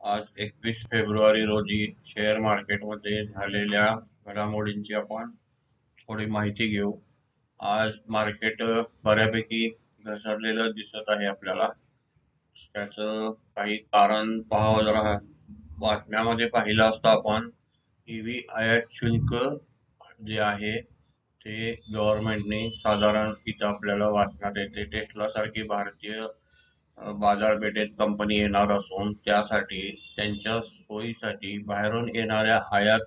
आज 21 फेब्रुवारी रोजी शेअर मार्केटमध्ये झालेल्या घडामोडींची आपण थोडी माहिती घेऊ. आज मार्केट बऱ्यापैकी घसरलेलं दिसत आहे आपल्याला. त्याचं काही कारण पाहावं जरा बातम्यामध्ये पाहिलं असता आपण. ईव्ही आयात शुल्क जे आहे ते गव्हर्नमेंटने साधारण इथं आपल्याला वाचण्यात येते. टेस्ला सारखी भारतीय बाजारपेठेत कंपनी येणार असून त्यासाठी त्यांच्या सोयीसाठी बाहेरून येणाऱ्या आयात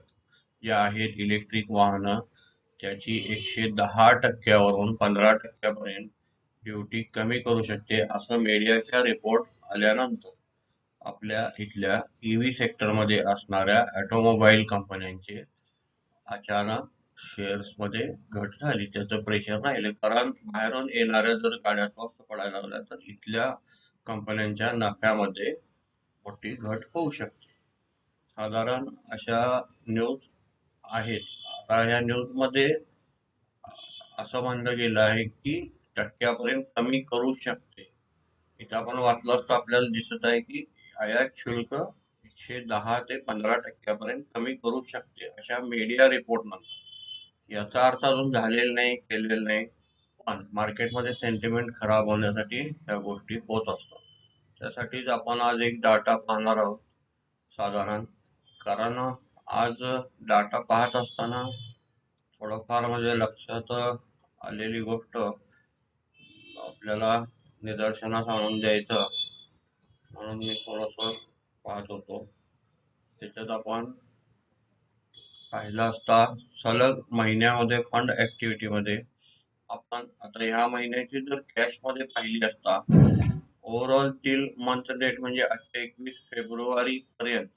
ज्या आहेत इलेक्ट्रिक वाहनं त्याची 110% 15% ड्युटी कमी करू शकते असं मीडियाच्या रिपोर्ट आल्यानंतर आपल्या इथल्या ईव्ही सेक्टरमध्ये असणाऱ्या ऑटोमोबाईल कंपन्यांचे अचानक शेअर्समध्ये घट झाली. त्याचं प्रेशर राहिलं कारण बाहेरून येणाऱ्या जर गाड्या स्वस्त पडायला लागल्या तर इथल्या कंपन्यांच्या नफ्यामध्ये मोठी घट होऊ शकते. साधारण अशा न्यूज आहेत. आता ह्या न्यूजमध्ये असं म्हणलं गेलं आहे की टक्क्यापर्यंत कमी करू शकते. इथं आपण वाचलं असतं आपल्याला दिसत आहे की आयात शुल्क 110 ते 15% कमी करू शकते अशा मीडिया रिपोर्ट म्हणतात. याचा अर्थ अजून झालेला नाही, केलेला नाही, पण मार्केटमध्ये सेंटिमेंट खराब होण्यासाठी ह्या गोष्टी होत असतात. त्यासाठीच आपण आज एक डाटा पाहणार आहोत साधारण. कारण आज डाटा पाहत असताना थोडंफार म्हणजे लक्षात आलेली गोष्ट आपल्याला निदर्शनास आणून द्यायचं म्हणून मी थोडस पाहत होतो. त्याच्यात आपण पाहिलं असता सलग महिन्यामध्ये फंड ऍक्टिव्हिटीमध्ये आपण आता ह्या महिन्याची जर कॅश मध्ये पाहिली असता ओव्हरऑल टिल मंथ डेट म्हणजे आजच्या 21 फेब्रुवारी पर्यंत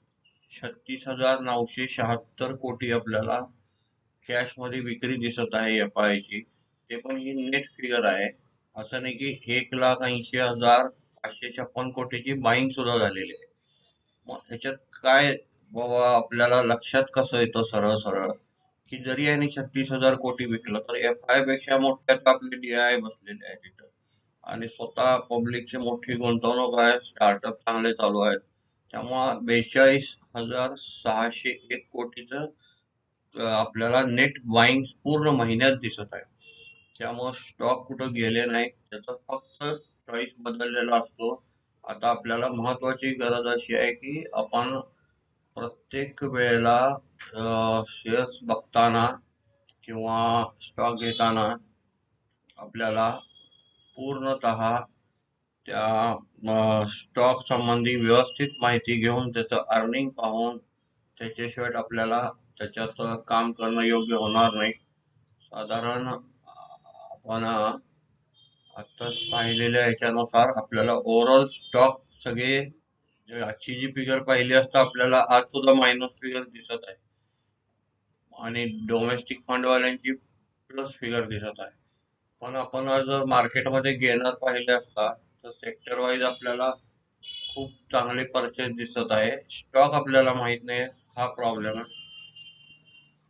36,976 कोटी आपल्याला कॅश मध्ये विक्री दिसत आहे एफआय ची. ते पण ही नेट फिगर आहे. असं नाही की 1,80,556 कोटीची बाईंग सुद्धा झालेली आहे. मग ह्याच्यात काय बाबा आपल्याला लक्षात कसं येतं सरळ सरळ की जरी यांनी 36,000 कोटी विकलं तर एफ आय पेक्षा मोठ्यात आपले डीआय बसलेले आहे तिथं. आणि स्वतः पब्लिकची मोठी गुंतवणूक आहे, स्टार्टअप चांगले चालू आहेत. त्यामुळं 42,601 कोटीचं आपल्याला नेट बाईंग पूर्ण महिन्यात दिसत आहे. त्यामुळं स्टॉक कुठं गेले नाही, त्याचा फक्त चॉईस बदललेला असतो. आता आपल्याला महत्वाची गरज अशी आहे की आपण प्रत्येक वेळेला शेअर्स बघताना किंवा स्टॉक घेताना आपल्याला पूर्णतः त्या स्टॉक संबंधी व्यवस्थित माहिती घेऊन त्याचं अर्निंग पाहून त्याच्याशिवाय आपल्याला त्याच्यात काम करणं योग्य होणार नाही. साधारण आपण आत्ताच पाहिलेल्या ह्याच्यानुसार आपल्याला ओव्हरऑल स्टॉक सगळे आजची जी फिगर पाहिली असता आपल्याला आज सुद्धा मायनस फिगर दिसत आहे आणि डोमेस्टिक फंडवाल्यांची प्लस फिगर दिसत आहे. पण आपण जर मार्केटमध्ये गेनर पाहिले असता तर सेक्टर वाईज आपल्याला खूप चांगले परचेस दिसत आहे. स्टॉक आपल्याला माहित नाही, हा प्रॉब्लेम आहे.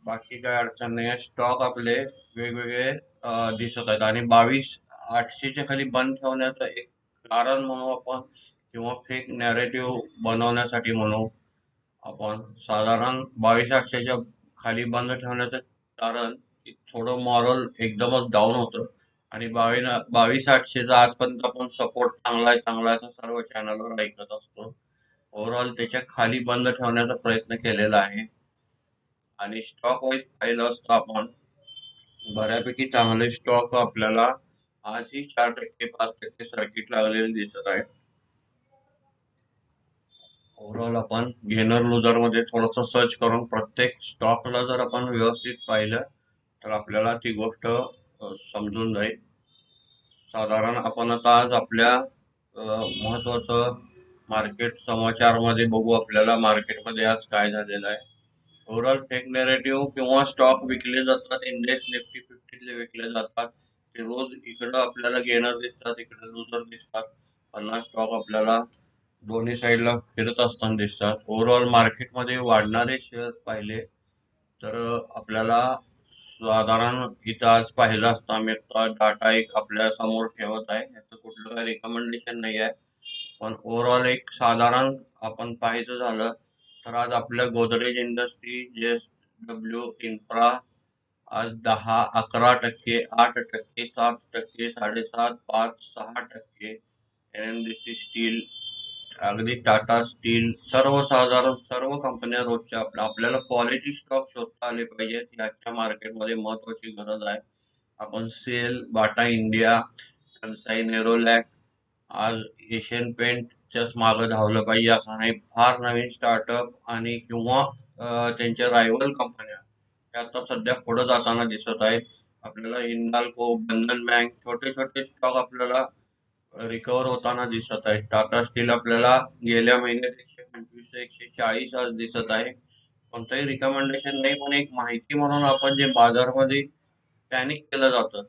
बाकी काय अडचण नाही आहे. स्टॉक आपले वेगवेगळे दिसत आहेत आणि 22,800च्या खाली बंद ठेवण्याचं एक कारण म्हणू आपण किंवा फेक नॅरेटिव्ह बनवण्यासाठी म्हणू आपण. साधारण 22,800च्या खाली बंद ठेवण्याचं कारण की थोडं मॉरल एकदमच डाऊन होतं आणि 22,800चा आजपर्यंत आपण सपोर्ट चांगला आहे चांगला आहे असं सर्व चॅनलवर ऐकत असतो. ओव्हरऑल त्याच्या खाली बंद ठेवण्याचा प्रयत्न केलेला आहे आणि स्टॉक वाईज पाहिलं असतं आपण बऱ्यापैकी चांगले स्टॉक आपल्याला आजही 4% 5% सर्किट लागलेले दिसत आहे. ओव्हरऑल आपण गेनर लुजर मध्ये थोडस सर्च करून प्रत्येक स्टॉकला जर आपण व्यवस्थित पाहिलं तर आपल्याला ती गोष्ट समजून जाईल. साधारण आपण आता आज आपल्या महत्वाचं मार्केट समाचार मध्ये बघू आपल्याला मार्केटमध्ये आज काय झालेलं आहे. ओव्हरऑल फेक नेरेटिव्ह किंवा स्टॉक विकले जातात, इंडेक्स निफ्टी 50 विकले जातात. ते रोज इकडं आपल्याला गेनर दिसतात, इकडे लुजर दिसतात. 50 स्टॉक आपल्याला दोन्ही साईडला फिरत असताना दिसतात. ओव्हरऑल मार्केटमध्ये वाढणारे शेअर पाहिले तर आपल्याला साधारण इथं आज पाहिलं असता मी डाटा एक आपल्या समोर ठेवत आहे. याचं कुठलं काही रिकमेंडेशन नाही आहे. पण ओव्हरऑल एक साधारण आपण पाहायचं झालं तर आज आपल्या गोदरेज इंडस्ट्री, JSW इन्फ्रा आज 10, 11%, 8%, 7%, 7.5%, 5%, 6%, NMDC स्टील, अगदी टाटा स्टील, सर्वसाधारण सर्व कंपन्या रोजच्या आपल्याला क्वालिटी स्टॉक शोधता आले पाहिजेत. याच्या मार्केटमध्ये महत्वाची गरज आहे. आपण SAIL, Bata India, Kansai Nerolac, आज एशियन पेंटच्याच मागं धावलं पाहिजे असं नाही. फार नवीन स्टार्टअप आणि किंवा त्यांच्या रायव्हल कंपन्या त्या आता सध्या पुढे जाताना दिसत आहेत. आपल्याला हिंदाल्को, बंधन बँक, छोटे छोटे स्टॉक आपल्याला रिकवर होताना दिसत आहे. टाटा स्टील आपल्याला गेल्या महिन्यात 125 140 आज दिसत आहे. कोणतंही रिकमेंडेशन नाही, पण एक माहिती म्हणून आपण जे बाजारमध्ये पॅनिक केलं जातं,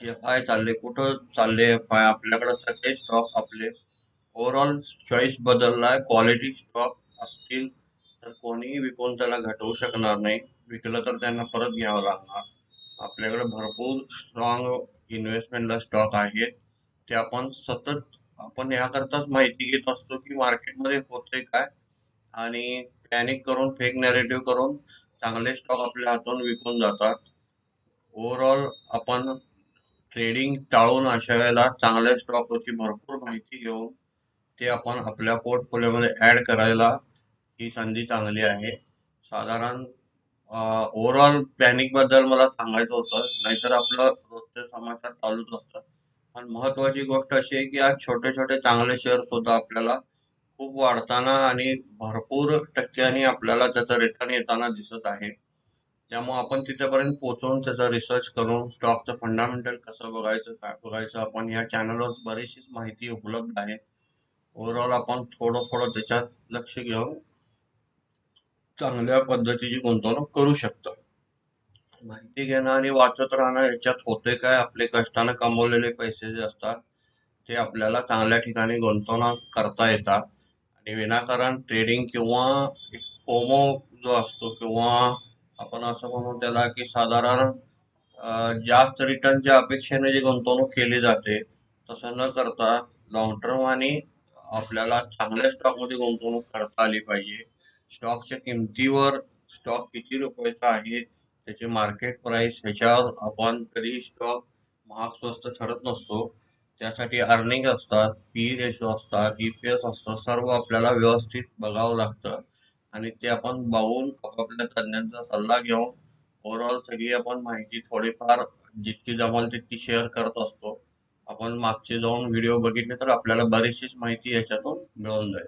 एफ आय चालले, कुठं चालले एफ आय, आपल्याकडे सगळे स्टॉक आपले ओव्हरऑल चॉईस बदललाय. क्वालिटी स्टॉक असतील तर कोणीही विकून त्याला घटवू शकणार नाही. विकलं तर त्यांना परत घ्यावं लागणार. आपल्याकडे भरपूर स्ट्रॉंग इन्व्हेस्टमेंटला स्टॉक आहेत. ते आपण सतत आपण याकरताच माहिती घेत असतो की मार्केटमध्ये होते काय, आणि पॅनिक करून फेक नॅरेटिव्ह करून चांगले स्टॉक आपल्या हातून विकून जातात. ओव्हरऑल आपण ट्रेडिंग टाळून अशा वेळेला चांगल्या स्टॉकची भरपूर माहिती घेऊन ते आपण आपल्या पोर्टफोलिओमध्ये ऍड करायला ही संधी चांगली आहे. साधारण ओव्हरऑल पॅनिक बद्दल मला सांगायचं होतं, नाहीतर आपलं रोजचे समाचार चालूच असतात. पण महत्वाची गोष्ट अशी आहे की आज छोटे छोटे चांगले शेअर सुद्धा आपल्याला खूप वाढताना आणि भरपूर टक्क्यांनी आपल्याला त्याचा रिटर्न येताना दिसत आहे. त्यामुळे आपण तिथेपर्यंत पोहोचून त्याचा रिसर्च करून स्टॉकचं फंडामेंटल कसं बघायचं, काय बघायचं, आपण या चॅनलवर बरीचशी माहिती उपलब्ध आहे. ओव्हरऑल आपण थोडं थोडं त्याच्यात लक्ष घेऊन चांगल्या पद्धतीची गुंतवणूक करू शकतो. माहिती घेणं आणि वाचत राहणं याच्यात होते काय, आपले कष्टाने कमवलेले पैसे जे असतात ते आपल्याला चांगल्या ठिकाणी गुंतवणूक करता येतात. आणि विनाकारण ट्रेडिंग किंवा एक फोमो जो असतो, किंवा आपण असं म्हणू त्याला की साधारण जास्त रिटर्नच्या अपेक्षेने जी गुंतवणूक केली जाते तसं न करता लॉंग टर्म आणि आपल्याला चांगल्या स्टॉकमध्ये गुंतवणूक करता आली पाहिजे. स्टॉकच्या किमतीवर स्टॉक किती रुपयाचा आहे, त्याची मार्केट प्राइस, ह्याच्यावर आपण कधी स्टॉक महाग स्वस्त ठरत नसतो. त्यासाठी अर्निंग असतात, पी रेशो असतात, EPS असतात, सर्व आपल्याला व्यवस्थित बघावं लागतं. आणि ते आपण बघून आपापल्या तज्ञांचा सल्ला घेऊन ओव्हरऑल सगळी आपण माहिती थोडीफार जितकी जमेल तितकी शेअर करत असतो. आपण मागचे जाऊन व्हिडिओ बघितले तर आपल्याला बरीचशीच माहिती याच्यातून मिळून जाईल.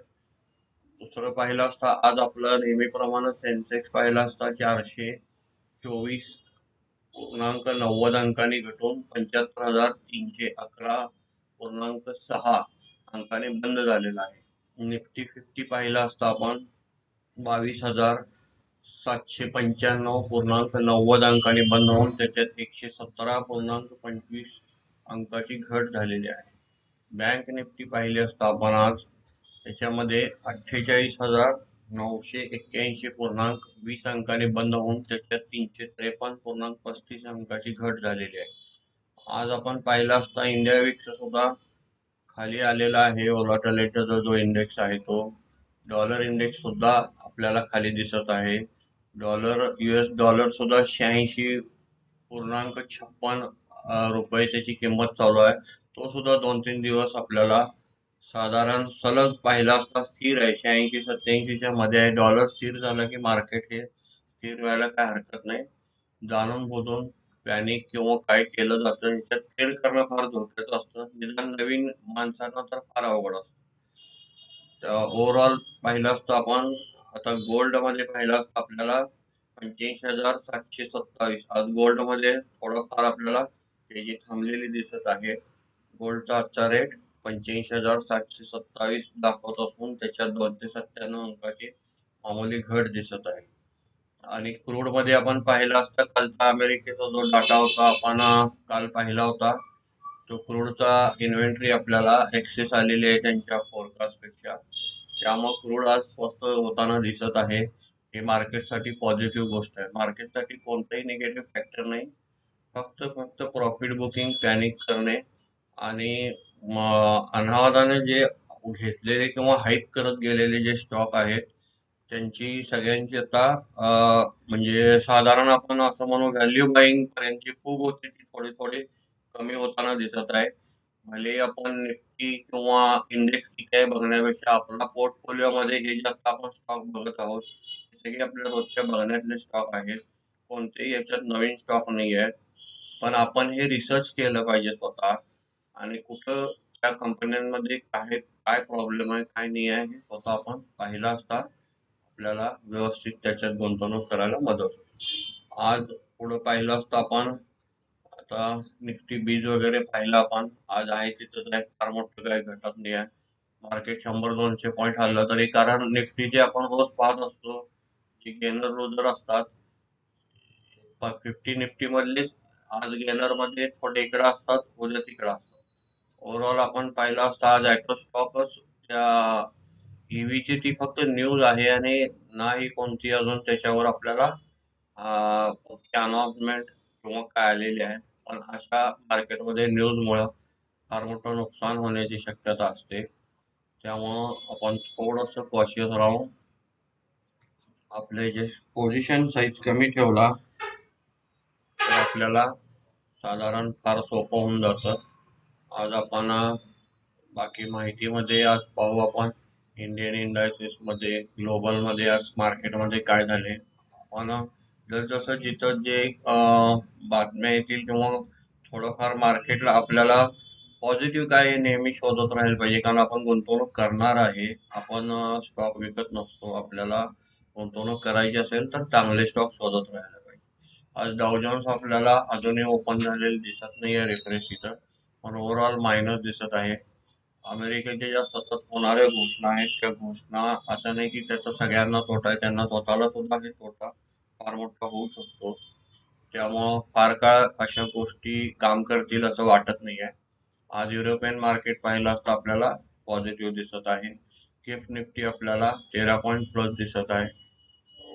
दुसरं पाहिलं असता आज आपलं नेहमीप्रमाणे सेन्सेक्स पाहिला असता 424.90 अंकांनी घटून 75,311.6 अंकाने बंद झालेला आहे. निफ्टी 50 पाहिला असता आपण 22,795.90 अंकांनी बंद होऊन त्याच्यात 117.25 अंकाची घट झालेली आहे. बँक निफ्टी पाहिली असता आपण आज त्याच्यामध्ये 48,981.20 अंकाने बंद होऊन त्याच्यात 353.35 अंकाची घट झालेली आहे. आज आपण पाहिला असता इंडिया विक्स सुद्धा खाली आलेला आहे. व्होलॅटिलिटीचा जो इंडेक्स आहे तो, डॉलर इंडेक्स सुद्धा आपल्याला खाली दिसत आहे. US डॉलर सुद्धा 86.56 रुपये त्याची किंमत चालू आहे. तो सुद्धा 2-3 दिवस आपल्याला साधारण सलग पाहिला असता स्थिर आहे, 86-87च्या मध्ये आहे. डॉलर स्थिर झाला की मार्केट हे स्थिर व्हायला काय हरकत नाही. जाणून बुजून पॅनिक किंवा काय केलं जातं ह्याच्यात ट्रेड करणं फार धोक्याचं असतं. निदान नवीन माणसांना तर फार अवघड असतं. ओव्हरऑल पाहिलं असतं आपण आता गोल्ड मध्ये पाहिलं असतं आपल्याला 85,727. आज गोल्ड मध्ये थोडंफार आपल्याला तेजी थांबलेली दिसत आहे. गोल्डचा आजचा रेट 85,727 दाखवत असून त्याच्यात 297 अंकाची मामूली घट दिसत आहे. आणि क्रूड मध्ये आपण पाहिलं असतं कालचा अमेरिकेचा जो डाटा होता आपण काल पाहिला होता, तो क्रूडचा इन्व्हेंटरी आपल्याला एक्सेस आलेली आहे त्यांच्या फोरकास्ट पेक्षा. त्यामुळे क्रूड आज स्वस्त होताना दिसत आहे. हे मार्केटसाठी पॉझिटिव्ह गोष्ट आहे. मार्केटसाठी कोणताही निगेटिव्ह फॅक्टर नाही, फक्त प्रॉफिट बुकिंग, पॅनिक करणे आणि अनावादाने जे घेतलेले किंवा हाईप करत गेलेले जे स्टॉक आहेत त्यांची सगळ्यांची आता म्हणजे साधारण आपण असं म्हणू व्हॅल्यू बाईंग पर्यंतची खूप होती ती थोडी थोडी कमी होताना दिसत आहे. भले आपण निफ्टी किंवा इंडेक्स किती आहे बघण्यापेक्षा आपला पोर्टफोलिओ मध्ये हे जे आता आपण स्टॉक बघत आहोत हे सगळे आपल्या रोजच्या बघण्यातले स्टॉक आहेत. कोणतेही याच्यात नवीन स्टॉक नाही आहेत. पण आपण हे रिसर्च केलं पाहिजे स्वतः आणि कुठं त्या कंपन्यांमध्ये काय काय प्रॉब्लेम आहे काय नाही आहे हे स्वतः आपण पाहिलं असता आपल्याला व्यवस्थित त्याच्यात गुंतवणूक करायला मदत होईल. आज पुढं पाहिलं असतं आपण आता निफ्टी बीज वगैरे पाहिलं आपण आज आहे तिथं आहे फार मोठं काही घटत नाही आहे. मार्केट 100-200 पॉईंट हल्लं तरी कारण निफ्टीचे आपण रोज पाहत असतो की गेनर लुजर असतात. 50 निफ्टी मधलेच आज गेनर मध्ये थोडे इकडे असतात उद्या तिकडे असतात. ओव्हरऑल आपण पाहिलं असतं आज ॲटो स्टॉकच त्या ईव्हीची ती फक्त न्यूज आहे आणि नाही कोणती अजून त्याच्यावर आपल्याला अनाउन्समेंट किंवा काय आलेली आहे. पण अशा मार्केटमध्ये न्यूजमुळं फार मोठं नुकसान होण्याची शक्यता असते. त्यामुळं आपण थोडंसं कॉशियस राहून आपले जे पोझिशन साईज कमी ठेवला तर आपल्याला साधारण फार सोपं होऊन जातं. आज आपण बाकी माहितीमध्ये आज पाहू आपण इंडियन इंडायसेस मध्ये ग्लोबल मध्ये आज मार्केटमध्ये काय झाले. आपण जसं जिथं जे बातम्या येतील किंवा थोडंफार मार्केटला आपल्याला पॉझिटिव्ह काय हे नेहमी शोधत राहायला पाहिजे कारण आपण गुंतवणूक करणार आहे. आपण स्टॉक विकत नसतो. आपल्याला गुंतवणूक करायची असेल तर चांगले स्टॉक शोधत राहायला पाहिजे. आज डाव जोन्स आपल्याला अजूनही ओपन झालेले दिसत नाही आहे रिफ्रेश इथं पण ओव्हरऑल मायनस दिसत आहे. अमेरिकेच्या ज्या सतत होणाऱ्या घोषणा आहेत त्या घोषणा असं नाही की त्याचा सगळ्यांना तोटा आहे त्यांना स्वतःला सुद्धा हे तोटा फार मोठा होऊ शकतो. त्यामुळं फार काळ अशा गोष्टी काम करतील असं वाटत नाही आहे. आज युरोपियन मार्केट पाहिलं असता आपल्याला पॉझिटिव्ह दिसत आहे. गिफ्ट निफ्टी आपल्याला 13 पॉईंट प्लस दिसत आहे.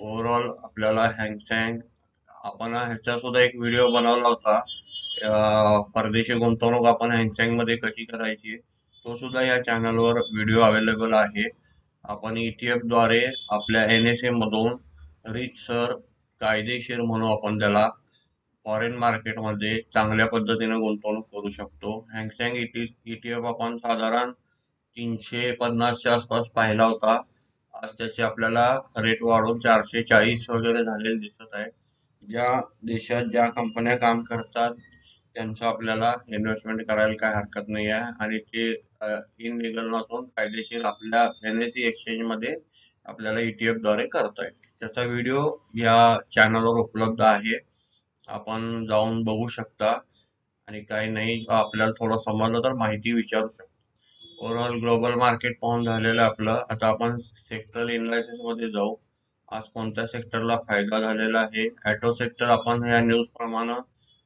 ओव्हरऑल आपल्याला हँगसँग आपण ह्याचा सुद्धा एक व्हिडिओ बनवला होता. परदेशी गुंतवणूक आपण हँगसँग मध्ये कशी करायची तो सुद्धा या चॅनलवर व्हिडिओ अवेलेबल आहे. आपण ETF द्वारे आपल्या NSE मधून रीतसर कायदेशीर म्हणू आपण त्याला फॉरेन मार्केटमध्ये चांगल्या पद्धतीने गुंतवणूक करू शकतो. हँगसँग ETF आपण साधारण 350च्या आसपास पाहिला होता. आज त्याचे आपल्याला रेट वाढून 440 वगैरे झालेले दिसत आहे. ज्या देशात ज्या कंपन्या काम करतात त्यांचं आपल्याला इन्व्हेस्टमेंट करायला काय हरकत नाही आहे आणि ते इनलिगल नसून कायदेशीर आपल्या NSE एक्सचेंज मध्ये आपल्याला ETF द्वारे करता येईल. त्याचा व्हिडिओ या चॅनलवर उपलब्ध आहे. आपण जाऊन बघू शकता आणि काही नाही आपल्याला थोडं समजलं तर माहिती विचारू शकता. ओव्हरऑल ग्लोबल मार्केट पाहून झालेलं आपलं. आता आपण सेक्टरल एनालिसिस मध्ये जाऊ. आज कोणत्या सेक्टरला फायदा झालेला आहे. ॲटो सेक्टर आपण या न्यूज प्रमाणे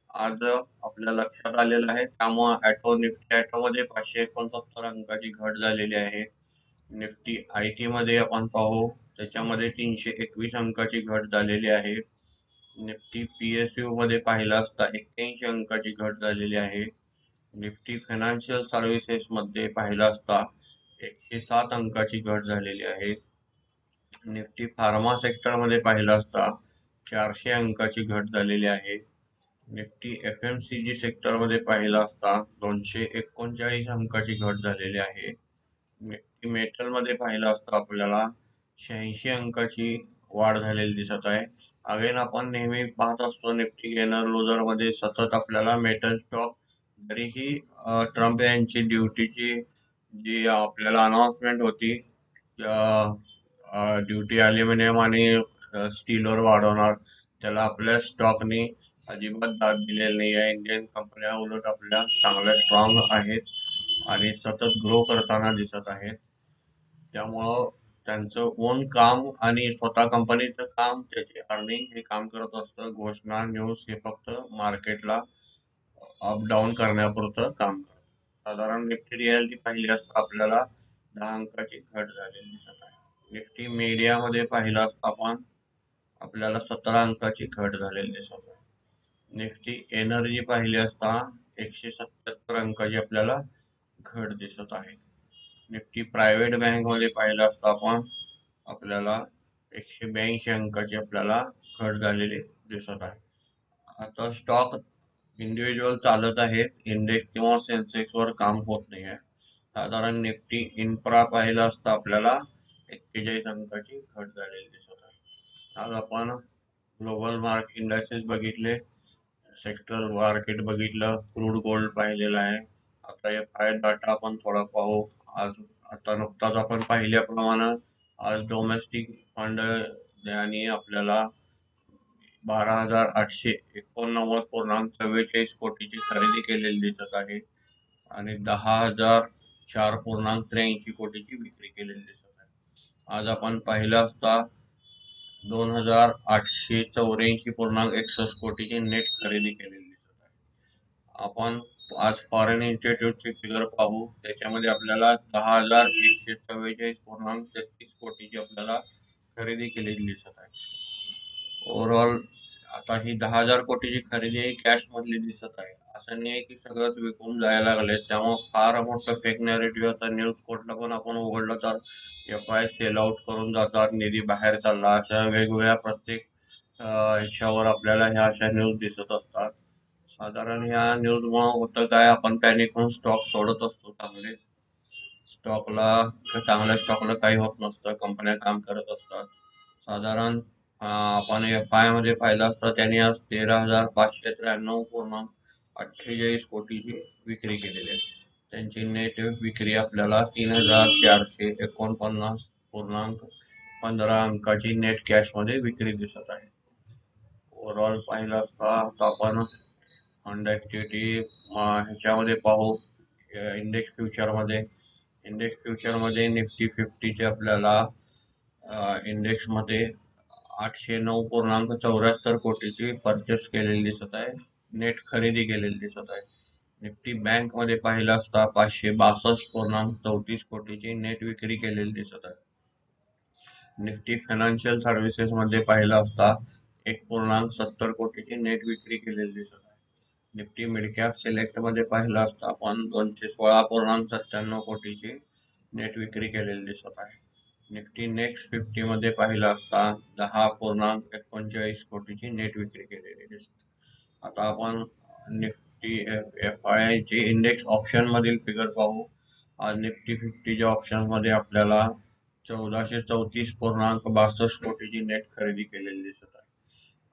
आज आपल्या लक्षात आलेलं आहे. त्यामुळे निफ्टी ॲटो मध्ये 569 अंकाची घट झालेली आहे. निफ्टी IT मध्ये आपण पाहू त्याच्यामध्ये 321 अंकाची घट झालेली आहे. निफ्टी PSU मध्ये पाहिलं असता 81 अंकाची घट झालेली आहे. निफ्टी फायनान्शियल सर्व्हिसेस मध्ये पाहिलं असता 107 अंकाची घट झालेली आहे. निफ्टी फार्मा सेक्टर मध्ये पाहिलं असता 400 अंकाची घट झालेली आहे. निफ्टी FMCG सेक्टर मध्ये पाहिलं असता 239 अंकाची घट झालेली आहे. निफ्टी मेटल मध्ये पाहिलं असता आपल्याला 86 अंकाची वाढ झालेली दिसत आहे. अगेन आपण नेहमी पाहत असतो निफ्टी गेनर लुजर मध्ये सतत आपल्याला मेटल स्टॉक तरीही ट्रम्प यांची ड्युटीची जी आपल्याला अनाउन्समेंट होती ड्युटी अल्युमिनियम आणि स्टीलवर वाढवणार त्याला आपल्या स्टॉकनी अजिबात दाद दिलेली नाही आहे. इंडियन कंपन्या उलट आपल्या चांगल्या स्ट्रॉंग आहेत आणि सतत ग्रो करताना दिसत आहेत. त्यामुळं त्यांचं ओन काम आणि स्वतः कंपनीचं काम त्याचे अर्निंग हे काम करत असतं. घोषणा न्यूज हे फक्त मार्केटला अप डाऊन करण्यापुरतं काम करतं. साधारण निफ्टी रियालिटी पाहिली असता आपल्याला 10 अंकाची घट झालेली दिसत आहे. निफ्टी मीडियामध्ये पाहिलं असता आपण आपल्याला 17 अंकाची घट झालेली दिसत आहे. निफ्टी एनर्जी पाहिली असता 177 अंकाची आपल्याला घट दिसत आहे. निफ्टी प्रायव्हेट बँक मध्ये पाहिलं असता आपण आपल्याला 182 अंकाची आपल्याला घट झालेली दिसत आहे. आता स्टॉक इंडिव्हिज्युअल चालत आहेत, इंडेक्स किंवा सेन्सेक्स वर काम होत नाही आहे. साधारण निफ्टी इन्फ्रा पाहिलं असता आपल्याला 41 अंकाची घट झालेली दिसत आहे. आज आपण ग्लोबल मार्केट इंडायसेस बघितले, सेक्टरल मार्केट बघितलं, क्रूड गोल्ड पाहिलेलं आहे. आता एफ आय डाटा आपण थोडा पाहू. आज आता नुकताच आपण पाहिल्याप्रमाणे आज डोमेस्टिक फंड यांनी आपल्याला 12,889.44 कोटीची खरेदी केलेली दिसत आहे आणि 10,004.83 कोटीची विक्री केलेली दिसत आहे. आज आपण पाहिलं असता 2,884.61 कोटीची नेट खरेदी केलेली दिसत आहे. आपण आज फॉरेन इन्स्टिट्यूटचे फिगर पाहू, त्याच्यामध्ये आपल्याला 10,144.33 कोटीची आपल्याला खरेदी केलेली दिसत आहे. ओव्हरऑल आता ही 10,000 कोटीची खरेदी ही कॅश मधली दिसत आहे. असं नाही की सगळंच विकून जायला लागले, त्यामुळे फार मोठं फेक नॅरेटिव्ह आता न्यूज कोर्टला पण आपण उघडलं तर एफ आय सेल आउट करून जातात, निधी बाहेर चालला, अशा वेगवेगळ्या प्रत्येक ह्याच्यावर आपल्याला ह्या अशा न्यूज दिसत असतात. साधारण ह्या न्यूज मुळे होतं काय, आपण पॅनिक होऊन स्टॉक सोडत असतो. चांगल्या स्टॉकला काही होत नसतं, कंपन्या काम करत असतात. साधारण आपण एफ आय मध्ये पाहिलं असतं, त्यांनी आज 13,593.48 कोटीची विक्री केलेली आहे. त्यांची नेट विक्री आपल्याला 3,449.15 अंकाची नेट कॅश मध्ये विक्री दिसत आहे. ओव्हरऑल पाहिलं असता आता आपण फंड ऍक्टिव्हिटी ह्याच्यामध्ये पाहू. इंडेक्स फ्युचर मध्ये निफ्टी 50चे आपल्याला इंडेक्स मध्ये 809.74 कोटीची परचेस केलेली दिसत आहे, नेट खरेदी केलेली दिसत आहे. निफ्टी बँक मध्ये पाहिलं असता 562.34 कोटीची नेट विक्री केलेली दिसत आहे. निफ्टी फायनान्शियल सर्व्हिसेस मध्ये पाहिलं असता 1.70 कोटीची नेट विक्री केलेली दिसत आहे. निफ्टी मिड कॅप सिलेक्ट मध्ये पाहिलं असता आपण 216.97 कोटीची नेट विक्री केलेली दिसत आहे. निफ्टी नेक्स्ट 50 मध्ये पाहिलं असता 10.39 कोटीची नेट विक्री केलेली दिसते. आता आपण निफ्टी एफ आय चे इंडेक्स ऑप्शन मधील फिगर पाहू. आज निफ्टी 50च्या ऑप्शन मध्ये आपल्याला 1434.62 कोटीची नेट खरेदी केलेली दिसत आहे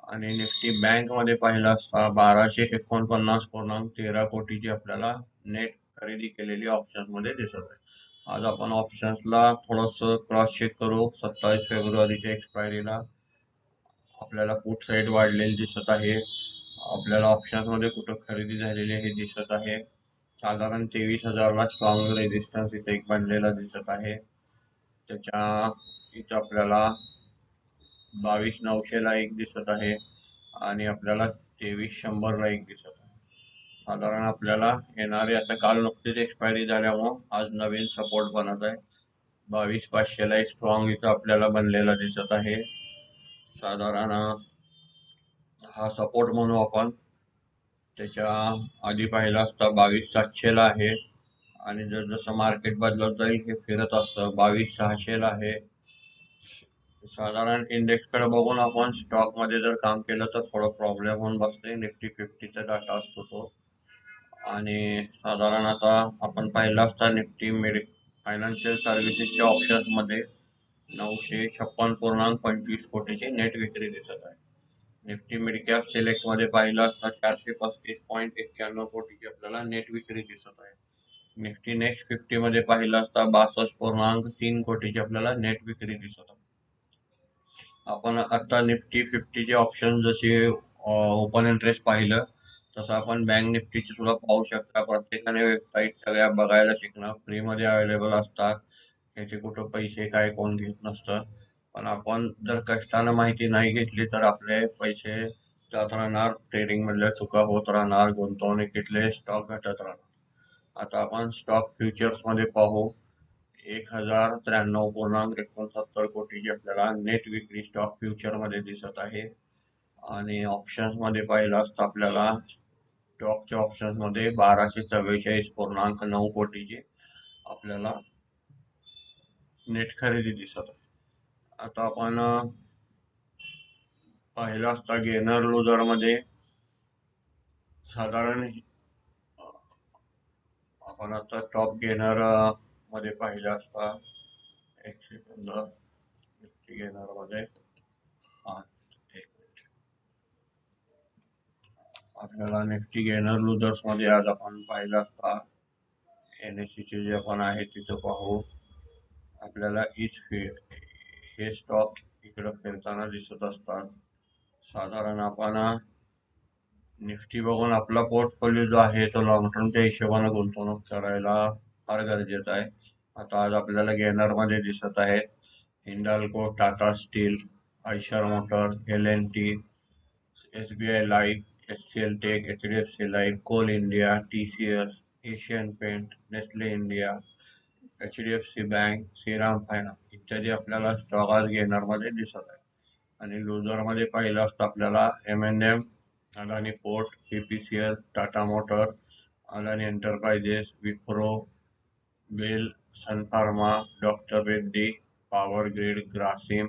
आणि निफ्टी बँक मध्ये पाहिलं असता 1249.13 कोटीची आपल्याला नेट खरेदी केलेली ऑप्शन मध्ये दिसत आहे. आज आपण ऑप्शन्सला थोडस क्रॉस चेक करू. 27 फेब्रुवारीच्या एक्सपायरीला आपल्याला पुट साईड वाढलेली दिसत आहे. आपल्याला ऑप्शन्स मध्ये कुठं खरेदी झालेली हे दिसत आहे. साधारण 23,000ला स्ट्रॉंग रेजिस्टन्स इथे एक बनलेला दिसत आहे. त्याच्या इथं आपल्याला 22,900ला एक दिसत आहे आणि आपल्याला 23,100ला एक दिसत आहे. साधारण आपल्याला येणारे, आता काल नुकतीच एक्सपायरी झाल्यामुळं आज नवीन सपोर्ट बनत आहे. 22,500ला एक स्ट्रॉंग इथं आपल्याला बनलेला दिसत आहे. साधारण हा सपोर्ट म्हणू आपण. त्याच्या आधी पाहिला असता 22,700ला आहे आणि जसं मार्केट बदलत जाईल हे फिरत असतं. 22,600ला आहे. साधारण इंडेक्स कडे बघून आपण स्टॉक मध्ये जर काम केलं तर थोडं प्रॉब्लेम होऊन बसते. निफ्टी 50चा डाटा असतो तो. आणि साधारण आता आपण पाहिलं असता निफ्टी मिड फायनान्शियल सर्व्हिसेसच्या ऑप्शन्स मध्ये 956.25 कोटीची नेट विक्री दिसत आहे. निफ्टी मिड कॅप सिलेक्ट मध्ये पाहिलं असता 435.91 कोटीची आपल्याला नेट विक्री दिसत आहे. निफ्टी नेक्स्ट 50 मध्ये पाहिलं असता 62.3 कोटीची आपल्याला नेट विक्री दिसत आहे. आपण आता निफ्टी 50चे ऑप्शन जसे ओपन इंटरेस्ट पाहिलं तसं आपण बँक निफ्टीचे सुद्धा पाहू शकता. प्रत्येकाने वेबसाईट सगळ्या बघायला शिकणं, फ्री मध्ये अवेलेबल असतात. याचे कुठं पैसे काय कोण घेत नसतं. पण आपण जर कष्टानं माहिती नाही घेतली तर आपले पैसे जात राहणार, ट्रेडिंग मधल्या चुका होत राहणार, गुंतवणुकीतले स्टॉक घटत राहणार. आता आपण स्टॉक फ्युचर्स मध्ये पाहू. 1,093.69 कोटीची आपल्याला नेट विक्री स्टॉक फ्युचर मध्ये दिसत आहे आणि ऑप्शन्स मध्ये पाहिलं असतं आपल्याला स्टॉकच्या ऑप्शन्स मध्ये 1244.9 कोटीची आपल्याला नेट खरेदी दिसत आहे. आता आपण पाहिलं असता गेनर लुजर मध्ये साधारण आपण आता टॉप गेनर मध्ये पाहिलं असता. एक सेकंद, गेनर मध्ये एक मिनिट. आपल्याला निफ्टी गेनर लुजर्स मध्ये आज आपण पाहिलं असता NSE चे जे आपण आहे तिथं पाहू. आपल्याला हे स्टॉक इकडं फिरताना दिसत असतात. साधारण आपण निफ्टी बघून आपला पोर्टफोलिओ जो आहे तो लॉंग टर्मच्या हिशोबाने गुंतवणूक करायला फार गरजेचं आहे. आता आज आपल्याला गेनर मध्ये दिसत आहेत Hindalco, Tata steel, Eicher motor, LNT, SBI life, HCL tech, HDFC life, coal India, TCS, Asian paint, Nestle India, HDFC bank, Shriram finance इत्यादी आपल्याला स्टॉक आज गेनर मध्ये दिसत आहे. आणि लुजर मध्ये पाहिलं असतं आपल्याला M&M, Adani port, BPCL, Tata motor, Adani enterprises, Wipro, BEL, Sun Pharma, doctor Reddy, Power Grid, Grasim,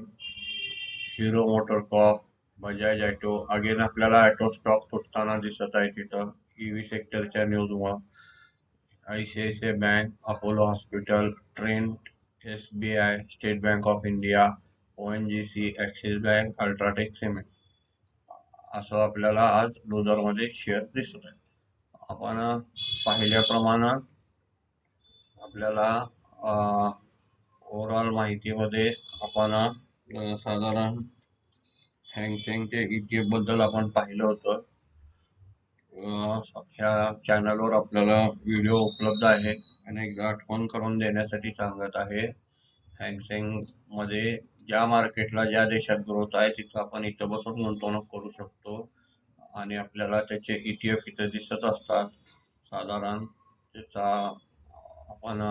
Hero MotoCorp, Bajaj auto. Again आपल्याला ऑटो स्टॉक तुटताना दिसत आहे तिथं EV सेक्टरच्या न्यूजमुळे. ICICI bank, Apollo hospital, Trent, SBI, State Bank of India, ONGC, Axis bank, UltraTech cement असं आपल्याला आज लुजर मध्ये शेअर दिसत आहे. आपण पाहिल्याप्रमाणे आपल्याला ओव्हरऑल माहितीमध्ये आपण साधारण हँगसेंगचे ETF बद्दल आपण पाहिलं होतं. ह्या चॅनलवर आपल्याला व्हिडिओ उपलब्ध आहे आणि एकदा आठवण करून देण्यासाठी सांगत आहे. हँगसेंग मध्ये ज्या मार्केटला ज्या देशात ग्रोथ आहे तिथं आपण इथं बसून गुंतवणूक करू शकतो आणि आपल्याला त्याचे ETF इथं दिसत असतात. साधारण त्याचा आपण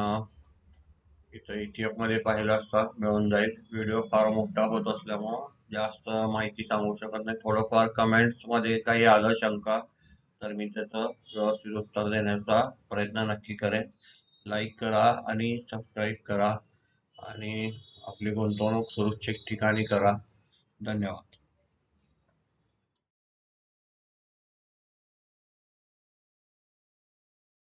इथं ETF मध्ये पाहिलं असता मिळून जाईल. व्हिडिओ फार मोठा होत असल्यामुळं जास्त माहिती सांगू शकत नाही. थोडंफार कमेंट्स मध्ये काही आलं शंका तर मी त्याचं व्यवस्थित उत्तर देण्याचा प्रयत्न नक्की करेन. लाईक करा आणि सबस्क्राईब करा आणि आपली गुंतवणूक सुरक्षित ठिकाणी करा. धन्यवाद.